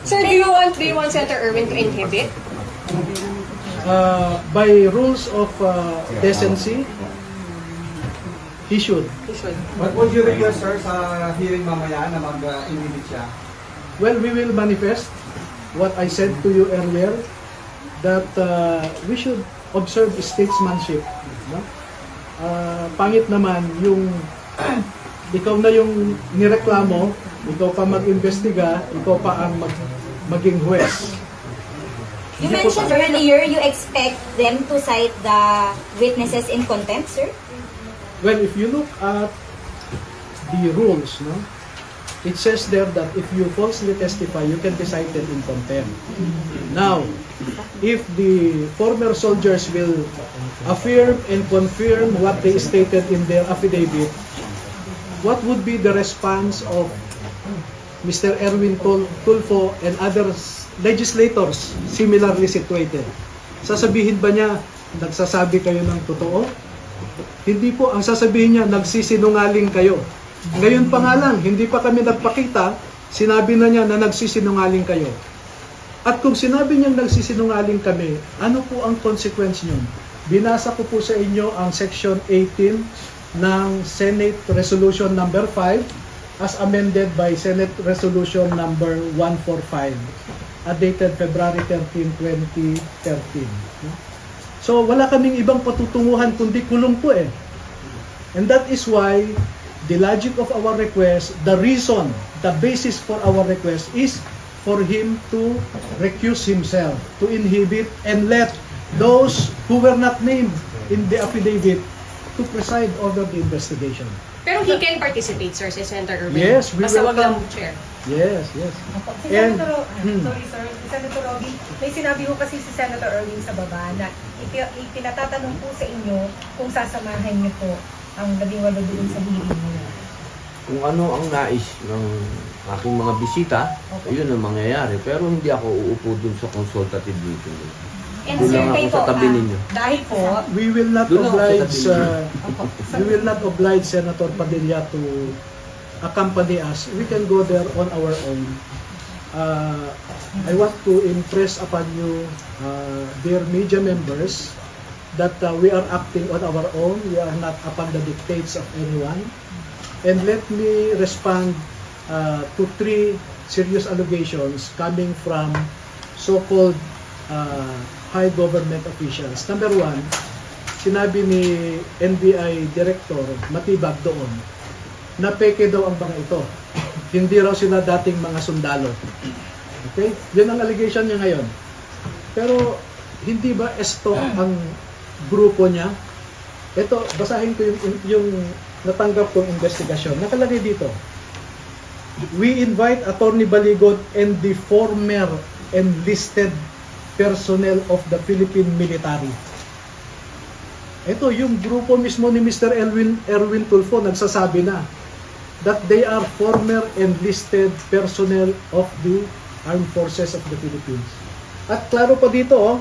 Sir, do you want Senator Erwin to inhibit? By rules of decency, he should. He should. What would you request, sir, sa hearing mamaya na mag-inhibit siya? Well, we will manifest what I said to you earlier, that we should observe statesmanship. No? Pangit naman yung ikaw na yung nireklamo, ikaw pa mag-imbestiga, ikaw pa ang maging huwes. You mentioned earlier you expect them to cite the witnesses in contempt, sir? Well, if you look at the rules, no, it says there that if you falsely testify, you can be cited in contempt. Now, if the former soldiers will affirm and confirm what they stated in their affidavit, what would be the response of Mr. Erwin Tulfo and other legislators similarly situated? Sasabihin ba niya, nagsasabi kayo ng totoo? Hindi po. Ang sasabihin niya, nagsisinungaling kayo. Ngayon pa nga lang, hindi pa kami nagpakita, sinabi na niya na nagsisinungaling kayo. At kung sinabi niyang nagsisinungaling kami, ano po ang consequence niyon? Binasa ko po sa inyo ang Section 18 ng Senate Resolution number 5 as amended by Senate Resolution number 145 dated February 13, 2013. So wala kaming ibang patutunguhan kundi kulong po eh. And that is why the logic of our request, the reason, the basis for our request is for him to recuse himself, to inhibit and let those who were not named in the affidavit to preside over the investigation. Pero he can participate, sir, si Senator Erwin. Yes, we Basta wag lang welcome. chair. Yes, yes. Si And, Senator, sorry sir, si Senator Robby, may sinabi ko kasi si Senator Erwin sa baba na ipinatatanong po sa inyo kung sasamahan niyo po ang labing walo doon sa hearing niyo. Kung ano ang nais ng aking mga bisita, yun ang mangyayari. Pero hindi ako uupo dun sa consultative meeting. And Doon sir, lang ako kayo sa po, tabi ninyo. Dahil po, we will not Doon ako oblige sa we will not oblige Senator Padilla to accompany us. We can go there on our own. I want to impress upon you, dear media members, that we are acting on our own. We are not upon the dictates of anyone. And let me respond to 3 serious allegations coming from so-called high government officials. Number 1, sinabi ni NBI Director Matibag doon na peke daw ang mga ito. Hindi raw sila dating mga sundalo. Okay? Yun ang allegation niya ngayon. Pero hindi ba esto ang grupo niya? Ito, basahin ko yung natanggap kong investigasyon. Nakalagay dito. We invite Attorney Baligon and the former enlisted personnel of the Philippine military. Ito, yung grupo mismo ni Mr. Erwin Tulfo nagsasabi na that they are former enlisted personnel of the Armed Forces of the Philippines. At klaro pa dito,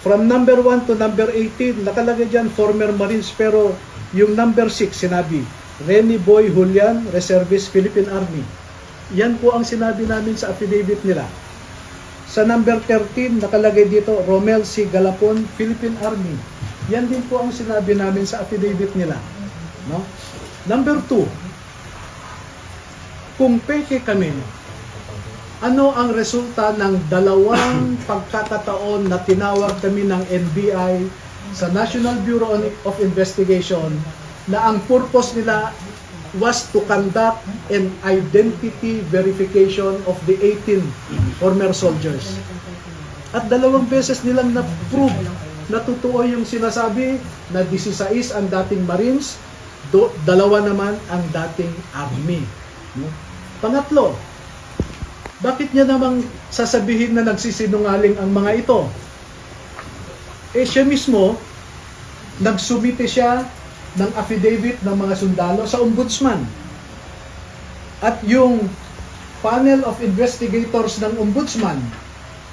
from number 1 to number 18, nakalagay dyan former Marines, pero yung number 6 sinabi, Rene Boy Julian, Reservist Philippine Army. Yan po ang sinabi namin sa affidavit nila. Sa number 13, nakalagay dito, Romel C. Galapon, Philippine Army. Yan din po ang sinabi namin sa affidavit nila. No? Number 2, kung peke kami, ano ang resulta ng 2 pagkakataon na tinawag kami ng NBI sa National Bureau of Investigation na ang purpose nila was to conduct an identity verification of the 18 former soldiers. At 2 beses nilang na-prove na totoo yung sinasabi na 16 ang dating Marines, 2 naman ang dating Army. Pangatlo, bakit niya namang sasabihin na nagsisinungaling ang mga ito? Eh siya mismo, nagsumite siya ng affidavit ng mga sundalo sa ombudsman. At yung panel of investigators ng ombudsman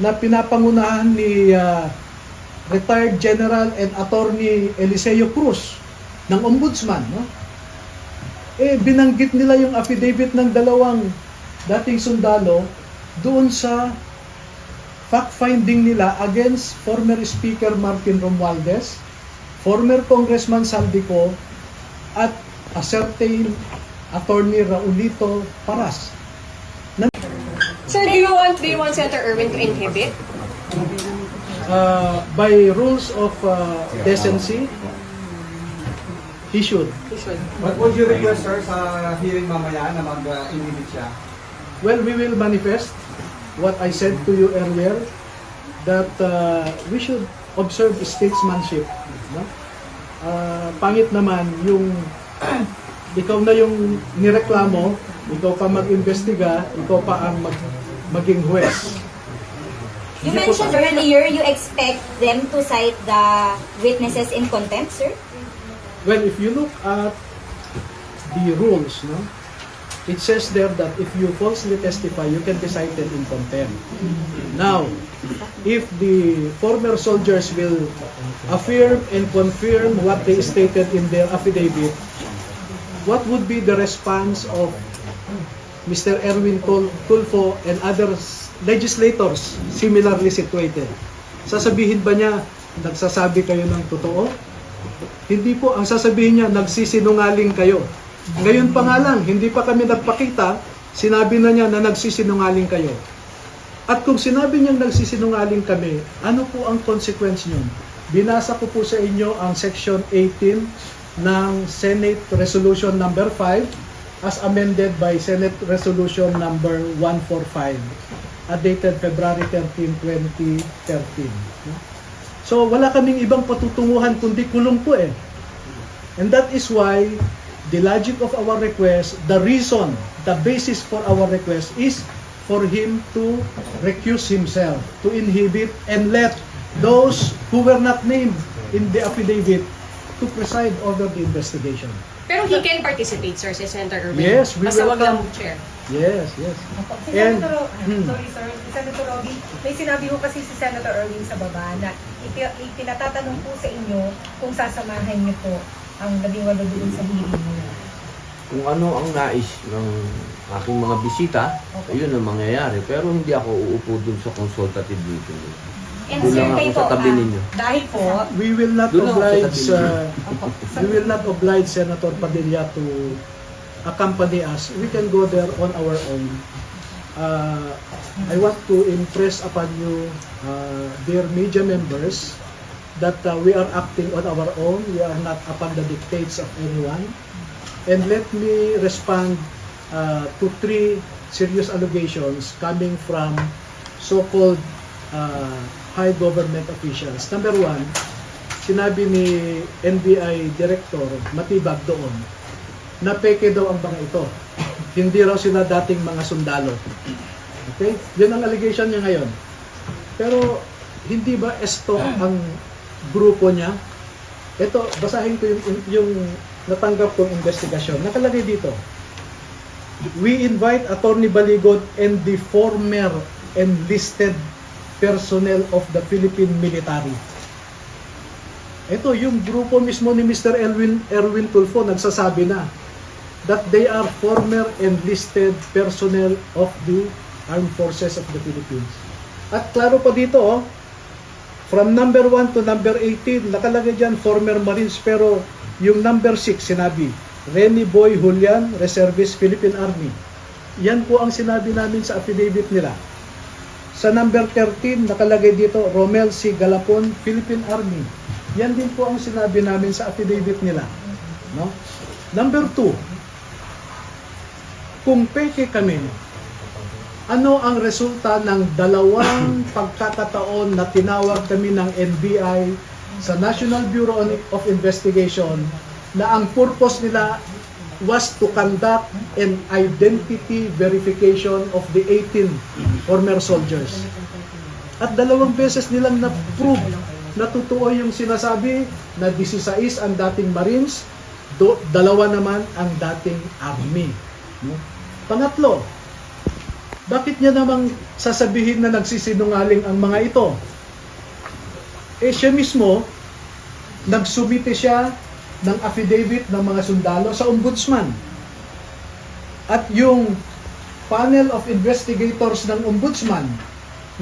na pinapangunahan ni retired General and Attorney Eliseo Cruz ng ombudsman, no? Eh binanggit nila yung affidavit ng 2 dating sundalo doon sa fact-finding nila against former Speaker Martin Romualdez, former Congressman Saldico, at a certain Attorney Raulito Paras. Sir, do you want Senator Erwin to inhibit? By rules of decency, he should. He should. What would you request, sir, sa hearing mamaya na mag-inhibit siya? Well, we will manifest what I said to you earlier, that we should observe statesmanship. No? Pangit naman yung ikaw na yung nireklamo, ikaw pa mag-imbestiga, ikaw pa ang maging huwes. You mentioned earlier you expect them to cite the witnesses in contempt, sir? Well, if you look at the rules, no, it says there that if you falsely testify, you can be cited in contempt. Now, if the former soldiers will affirm and confirm what they stated in their affidavit, what would be the response of Mr. Erwin Tulfo and other legislators similarly situated? Sasabihin ba niya, nagsasabi kayo ng totoo? Hindi po. Ang sasabihin niya, nagsisinungaling kayo. Ngayon pa nga lang, hindi pa kami nagpakita, sinabi na niya na nagsisinungaling kayo. At kung sinabi niyang nagsisinungaling kami, ano po ang consequence niyon? Binasa ko po sa inyo ang Section 18 ng Senate Resolution number 5 as amended by Senate Resolution number 145 dated February 13, 2013. So wala kaming ibang patutunguhan kundi kulong po eh. And that is why the logic of our request, the reason, the basis for our request is for him to recuse himself, to inhibit and let those who were not named in the affidavit to preside over the investigation. Pero he can participate, sir, si Senator Erwin. Yes, we Basta wag lang welcome. chair. Yes, yes. Si And- Senator, sorry sir, si Senator Roby, may sinabi ko kasi si Senator Erwin sa baba na ipinatatanong po sa inyo kung sasamahan niyo po ang 12 doon sa hearing niyo. Kung ano ang nais ng aking mga bisita, yun ang mangyayari. Pero hindi ako uupo dun sa consultative meeting. And Doon sir, lang ako kayo sa po, tabi ninyo. Dahil po, We will not Doon ako sa oblige tabi we will not oblige Senator Padilla to accompany us. We can go there on our own. I want to impress upon you, dear media members, that we are acting on our own. We are not upon the dictates of anyone. And let me respond to 3 serious allegations coming from so-called high government officials. Number 1, sinabi ni NBI Director Matibag doon na peke daw ang mga ito. Hindi raw sila dating mga sundalo. Okay? Yun ang allegation niya ngayon. Pero hindi ba esto ang grupo niya? Ito, basahin ko yung natanggap kong investigasyon. Nakalagay dito. We invite Attorney Baligon and the former enlisted personnel of the Philippine military. Ito, yung grupo mismo ni Mr. Erwin Tulfo nagsasabi na that they are former enlisted personnel of the Armed Forces of the Philippines. At klaro pa dito, from number 1 to number 18, nakalagay dyan former Marines, pero yung number 6 sinabi, Renny Boy Julian, Reservist Philippine Army. Yan po ang sinabi namin sa affidavit nila. Sa number 13, nakalagay dito, Romel C. Galapon, Philippine Army. Yan din po ang sinabi namin sa affidavit nila. No? Number 2, kung peke kami, ano ang resulta ng 2 pagkakataon na tinawag kami ng NBI sa National Bureau of Investigation na ang purpose nila was to conduct an identity verification of the 18 former soldiers. At 2 beses nilang na-prove na totoo yung sinasabi na 16 ang dating Marines, 2 naman ang dating Army. No? Pangatlo, bakit niya namang sasabihin na nagsisinungaling ang mga ito? Eh siya mismo, nagsumite siya ng affidavit ng mga sundalo sa ombudsman. At yung panel of investigators ng Ombudsman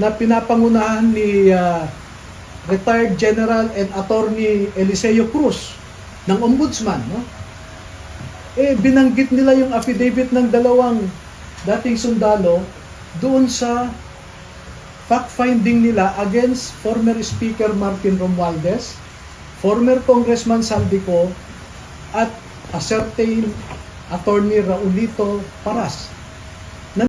na pinapangunahan ni retired General and Attorney Eliseo Cruz ng Ombudsman, no? Binanggit nila yung affidavit ng dalawang dating sundalo doon sa fact-finding nila against former Speaker Martin Romualdez, former Congressman Saldico, at a certain Attorney Raulito Paras.